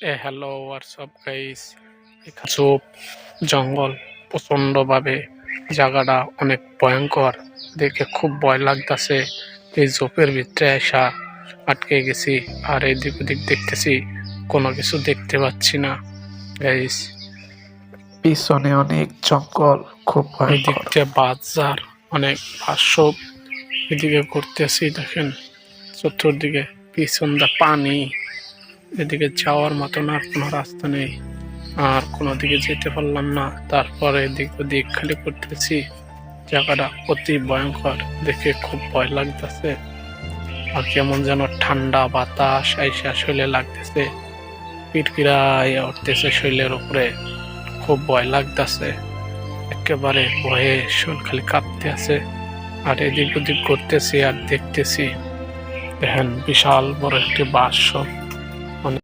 Hello WhatsApp guys. ঝোপ জঙ্গল প্রচণ্ডভাবে, জায়গাটা অনেক ভয়ঙ্কর, দেখে খুব ভয় লাগতেছে। এই ঝোপের ভিতরে আসা আটকে গেছি, আর এদিক ওদিক দেখতেছি, কোনো কিছু দেখতে পাচ্ছি না গাইস। পিছনে অনেক জঙ্গল, খুব এদিক ভয়ঙ্কর। দিয়ে বাজার অনেক ভাষ্য, এদিকে ঘুরতেছি, দেখেন চতুর্দিকে পিছন দা পানি, এদিকে যাওয়ার মতন আর কোনো রাস্তা নেই, আর কোনো দিকে যেতে পারলাম না। তারপরে এদিক ওদিক খালি করতেছি, জায়গাটা অতি ভয়ঙ্কর, দেখে খুব ভয় লাগতেছে। আর কেমন যেন ঠান্ডা বাতাস আইসা শরীরে লাগতেছে, পিরপিরায় উঠতেছে শরীরের উপরে, খুব ভয় লাগতেছে। একেবারে ভয়ে শরীর খালি কাঁপতে আছে। আর এদিক ওদিক করতেছি আর দেখতেছি, দেখেন বিশাল বড় একটি বাঁশ